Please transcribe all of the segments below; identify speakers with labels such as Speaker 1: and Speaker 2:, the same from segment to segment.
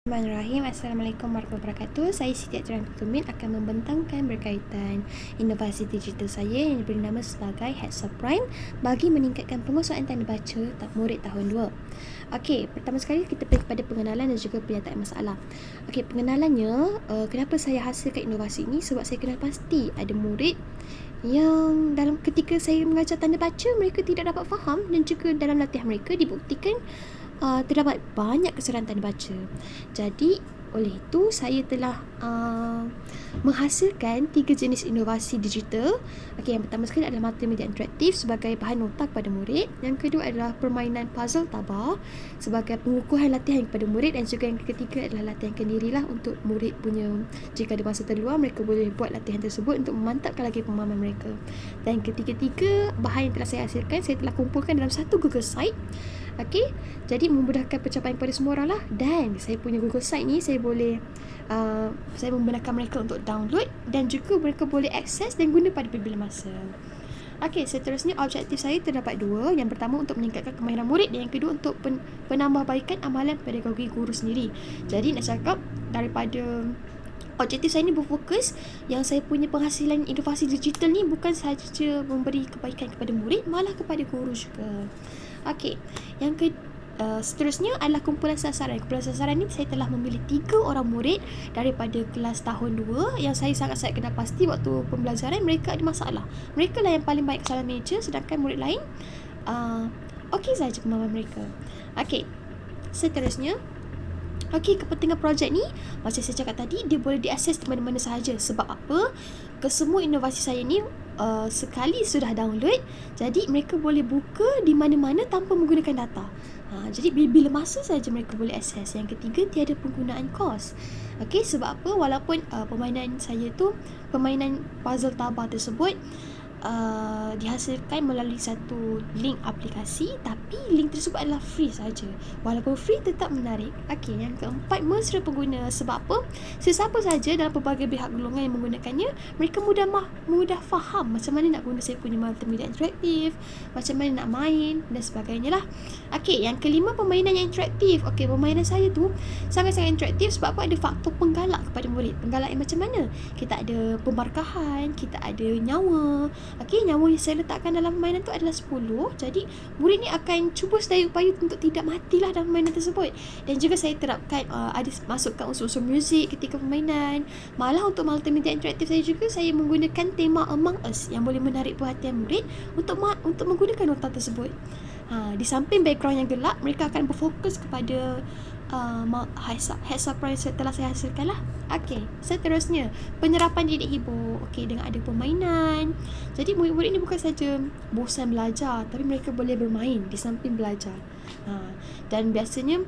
Speaker 1: Bismillahirrahmanirrahim. Assalamualaikum warahmatullahi wabarakatuh. Saya Siti Atiran Tutumin akan membentangkan berkaitan inovasi digital saya yang diberi nama sebagai Hexa Prime bagi meningkatkan penguasaan tanda baca murid tahun 2. Okey, pertama sekali kita pergi kepada pengenalan dan juga penyataan masalah. Okey, pengenalannya, kenapa saya hasilkan inovasi ini? Sebab saya kenal pasti ada murid yang dalam ketika saya mengajar tanda baca mereka tidak dapat faham, dan juga dalam latihan mereka dibuktikan terdapat banyak kesalahan tanda baca. Jadi oleh itu saya telah menghasilkan 3 jenis inovasi digital. Okey, yang pertama sekali adalah multimedia interaktif sebagai bahan nota kepada murid. Yang kedua adalah permainan puzzle tabah sebagai pengukuhan latihan kepada murid, dan juga yang ketiga adalah latihan kendirilah untuk murid punya, jika ada masa terluang mereka boleh buat latihan tersebut untuk memantapkan lagi pemahaman mereka. Dan ketiga-tiga bahan yang telah saya hasilkan saya telah kumpulkan dalam satu Google Site. Okey, jadi memudahkan pencapaian kepada semua orang lah. Dan saya punya Google Site ni saya boleh saya membenarkan mereka untuk download, dan juga mereka boleh akses dan guna pada bila masa. Okey, seterusnya objektif saya terdapat 2. Yang pertama untuk meningkatkan kemahiran murid, dan yang kedua untuk penambahbaikan amalan pedagogi guru sendiri. Jadi nak cakap daripada objektif saya ni berfokus yang saya punya penghasilan inovasi digital ni bukan sahaja memberi kebaikan kepada murid, malah kepada guru juga. Okey, yang seterusnya adalah kumpulan sasaran. Kumpulan sasaran ni saya telah memilih 3 orang murid daripada kelas tahun 2 yang saya sangat-sangat kenal pasti waktu pembelajaran mereka ada masalah. Mereka lah yang paling banyak kesalahan meja, sedangkan murid lain okey saja pemahaman mereka. Okey, seterusnya, okey, kepentingan projek ni macam saya cakap tadi, dia boleh diakses di mana-mana sahaja. Sebab apa? Kesemua inovasi saya ni sekali sudah download, jadi mereka boleh buka di mana-mana tanpa menggunakan data. Jadi bila masa saja mereka boleh akses. Yang ketiga, tiada penggunaan kos. Okey, sebab apa? Walaupun permainan saya tu, permainan puzzle tabah tersebut dihasilkan melalui satu link aplikasi, tapi link tersebut adalah free saja. Walaupun free, tetap menarik. Okey, yang keempat, mesra pengguna. Sebab apa? Sesiapa saja dalam pelbagai pihak golongan yang menggunakannya, mereka mudah faham macam mana nak guna saya punya multimedia interaktif, macam mana nak main dan sebagainya lah. Okey, yang kelima, permainan yang interaktif. Okey, permainan saya tu sangat-sangat interaktif sebab apa? Ada faktor penggalak kepada murid. Penggalak yang macam mana? Kita ada pembarkahan, kita ada nyawa. Okey, nyawa yang saya letakkan dalam permainan tu adalah 10. Jadi murid ni akan cuba sedaya upaya untuk tidak matilah dalam permainan tersebut. Dan juga saya terapkan ada masukkan unsur-unsur muzik ketika permainan. Malah untuk multimedia interaktif saya juga, saya menggunakan tema Among Us yang boleh menarik perhatian murid untuk menggunakan nota tersebut. Di samping background yang gelap, mereka akan berfokus kepada Hexa Prime telah saya hasilkan lah. Okey, seterusnya penyerapan didik hibur. Okey, dengan ada permainan, jadi murid-murid ni bukan saja bosan belajar, tapi mereka boleh bermain di samping belajar. Dan biasanya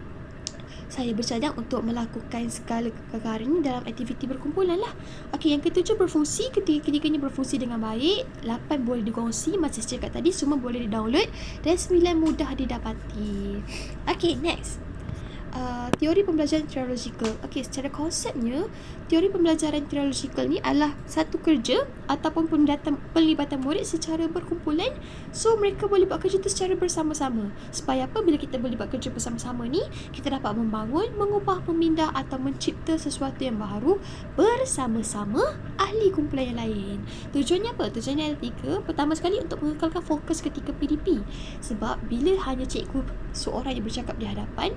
Speaker 1: saya bercadang untuk melakukan segala perkara ini dalam aktiviti berkumpulan lah. Okey, yang ketujuh, berfungsi. Ketiga-tiganya berfungsi dengan baik. 8 boleh dikongsi, macam saya cakap tadi, semua boleh di-download. Dan 9 mudah didapati. Okey, next. Teori pembelajaran triologikal. Okey, secara konsepnya, teori pembelajaran triologikal ni adalah satu kerja ataupun pelibatan murid secara berkumpulan. So mereka boleh buat kerja tu secara bersama-sama. Supaya apa? Bila kita boleh buat kerja bersama-sama ni, kita dapat membangun, mengubah, memindah atau mencipta sesuatu yang baru bersama-sama ahli kumpulan yang lain. Tujuannya apa? Tujuannya ada 3. Pertama sekali, untuk mengekalkan fokus ketika PDP. Sebab bila hanya cikgu seorang yang bercakap di hadapan,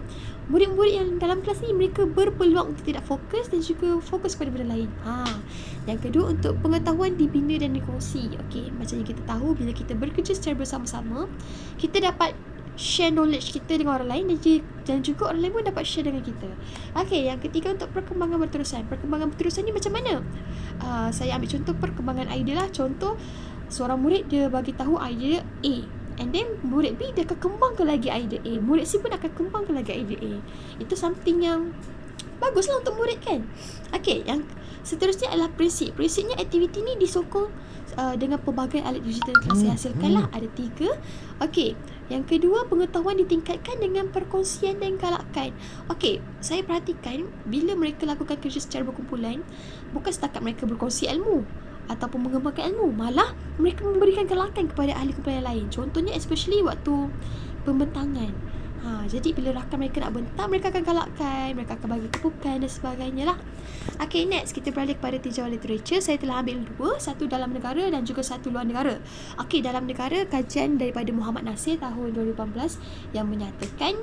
Speaker 1: murid-murid yang dalam kelas ni mereka berpeluang untuk tidak fokus dan juga fokus pada benda lain. Yang kedua, untuk pengetahuan dibina dan dikongsi. Okey, macam yang kita tahu, bila kita bekerja secara bersama-sama, kita dapat share knowledge kita dengan orang lain, dan juga orang lain pun dapat share dengan kita. Okey, yang ketiga, untuk perkembangan berterusan. Perkembangan berterusan ni macam mana? Saya ambil contoh perkembangan idea lah. Contoh, seorang murid dia bagi tahu idea A, and then murid B dia akan kembangkan lagi idea A, murid C pun akan kembangkan lagi idea A. Itu something yang baguslah untuk murid kan. Okey, yang seterusnya adalah prinsip. Prinsipnya aktiviti ni disokong dengan pelbagai alat digital yang telah saya hasilkan lah. Ada 3. Okey, yang kedua, pengetahuan ditingkatkan dengan perkongsian dan galakan. Okey, saya perhatikan bila mereka lakukan kerja secara berkumpulan, bukan setakat mereka berkongsi ilmu ataupun mengembangkan ilmu, malah mereka memberikan galakan kepada ahli kumpulan yang lain. Contohnya especially waktu pembentangan. Jadi bila rakan mereka nak bentak, mereka akan galakkan, mereka akan bagi tepukan dan sebagainya lah. Okay, next kita beralih kepada tinjauan literature. Saya telah ambil 2, satu dalam negara dan juga satu luar negara. Okay, dalam negara, kajian daripada Muhammad Nasir tahun 2018 yang menyatakan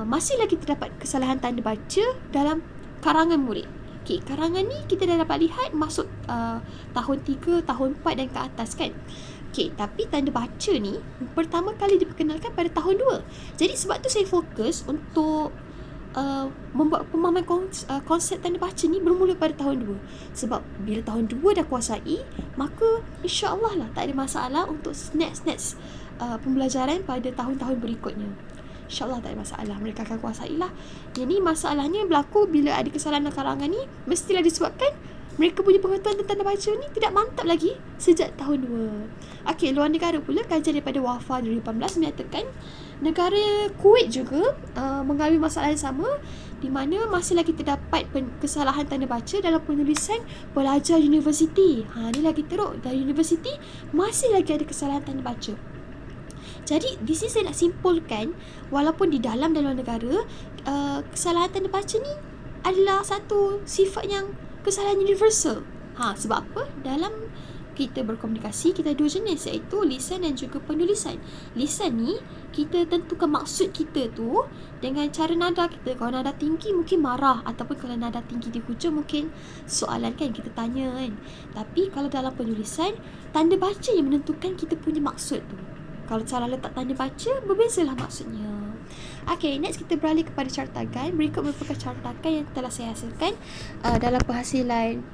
Speaker 1: masih lagi terdapat kesalahan tanda baca dalam karangan murid. Okay, karangan ni kita dah dapat lihat masuk tahun 3, tahun 4 dan ke atas kan. Okay, tapi tanda baca ni pertama kali diperkenalkan pada tahun 2. Jadi sebab tu saya fokus untuk membuat pemahaman konsep tanda baca ni bermula pada tahun 2. Sebab bila tahun 2 dah kuasai, maka insya-Allah lah tak ada masalah untuk next pembelajaran pada tahun-tahun berikutnya. InsyaAllah tak ada masalah, mereka akan kuasai lah. Jadi masalahnya berlaku bila ada kesalahan karangan ni, mestilah disebabkan mereka punya pengetahuan tentang tanda baca ni tidak mantap lagi sejak tahun 2. Okey, luar negara pula, kajian daripada Wafa 2018 menyatakan negara Kuwait juga mengalami masalah yang sama, di mana masih lagi terdapat kesalahan tanda baca dalam penulisan pelajar universiti. Ni lagi teruk, dari universiti masih lagi ada kesalahan tanda baca. Jadi di sini saya nak simpulkan, walaupun di dalam dan luar negara, kesalahan tanda baca ni adalah satu sifat yang kesalahan universal. Sebab apa? Dalam kita berkomunikasi, kita ada 2 jenis, iaitu lisan dan juga penulisan. Lisan ni, kita tentukan maksud kita tu dengan cara nada kita. Kalau nada tinggi mungkin marah, ataupun kalau nada tinggi di hujung mungkin soalan kan, kita tanya kan. Tapi kalau dalam penulisan, tanda baca yang menentukan kita punya maksud tu. Kalau salah letak tanda baca, berbezalah maksudnya. Okay, next kita beralih kepada cartakan. Berikut merupakan cartakan yang telah saya hasilkan dalam penghasilan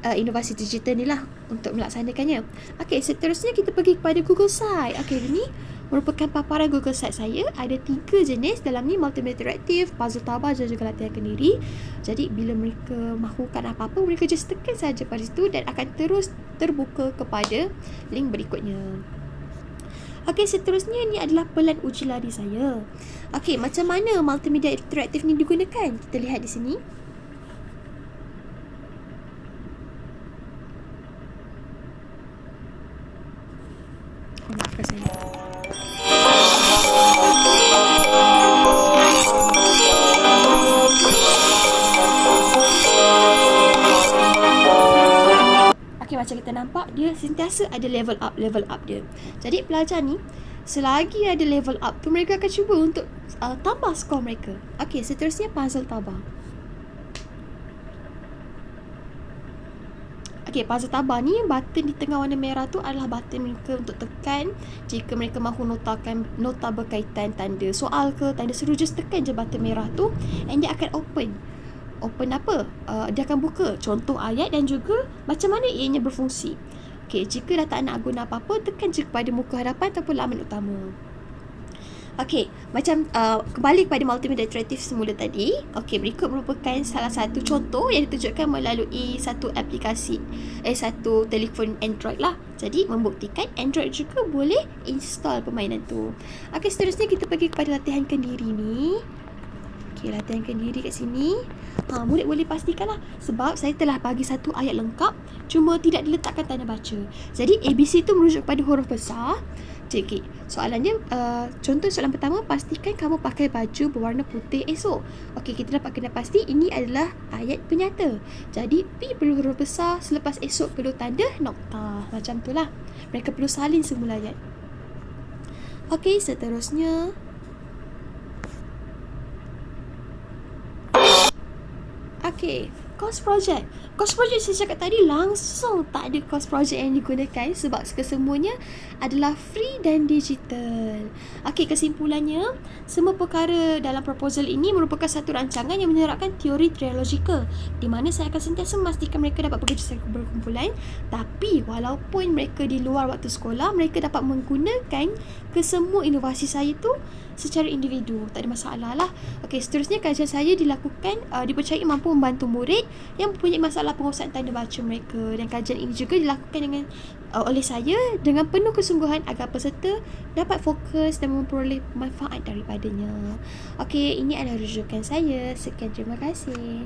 Speaker 1: inovasi digital ni lah untuk melaksanakannya. Okay, seterusnya kita pergi kepada Google Site. Okay, ini merupakan paparan Google Site saya. Ada 3 jenis dalam ni, multimedia interaktif, puzzle tabah dan juga latihan kendiri. Jadi bila mereka mahukan apa-apa, mereka just tekan saja pada situ dan akan terus terbuka kepada link berikutnya. Okey, seterusnya ni adalah pelan uji lari saya. Okey, macam mana multimedia interaktif ni digunakan? Kita lihat di sini. Maafkan saya. Macam kita nampak, dia sentiasa ada level up dia. Jadi pelajar ni, selagi ada level up tu, mereka akan cuba untuk tambah skor mereka. Okey, seterusnya puzzle tabah. Okey, puzzle tabah ni, button di tengah warna merah tu adalah button mereka untuk tekan jika mereka mahu notakan nota berkaitan tanda soal ke tanda seru. Just tekan je button merah tu and dia akan open apa? Dia akan buka contoh ayat dan juga macam mana ianya berfungsi. Okey, jika dah tak nak guna apa-apa, tekan je kepada muka hadapan ataupun laman utama. Okey, macam kembali kepada multimedia interaktif semula tadi. Okey, berikut merupakan salah satu contoh yang ditunjukkan melalui satu aplikasi satu telefon Android lah. Jadi membuktikan Android juga boleh install permainan tu. Okey, seterusnya kita pergi kepada latihan kendiri ni. Okey, latihan kendiri kat sini. Murid boleh pastikanlah sebab saya telah bagi satu ayat lengkap, cuma tidak diletakkan tanda baca. Jadi ABC tu merujuk pada huruf besar. Okey, soalannya contoh soalan pertama, pastikan kamu pakai baju berwarna putih esok. Okey, kita dapat kena pasti ini adalah ayat penyata. Jadi P perlu huruf besar, selepas esok perlu tanda nokta. Macam tu lah. Mereka perlu salin semula ayat. Okey, seterusnya okey, course project. Course project saya cakap tadi langsung tak ada course project yang digunakan sebab kesemuanya adalah free dan digital. Okey, kesimpulannya, semua perkara dalam proposal ini merupakan satu rancangan yang menerapkan teori trialogical di mana saya akan sentiasa memastikan mereka dapat bekerja secara berkumpulan, tapi walaupun mereka di luar waktu sekolah, mereka dapat menggunakan kesemua inovasi saya tu secara individu. Tak ada masalah lah. Okey, seterusnya kajian saya dilakukan dipercayai mampu membantu murid yang mempunyai masalah penguasaan tanda baca mereka, dan kajian ini juga dilakukan dengan oleh saya dengan penuh kesungguhan agar peserta dapat fokus dan memperoleh manfaat daripadanya. Okey, ini adalah rujukan saya. Sekian, terima kasih.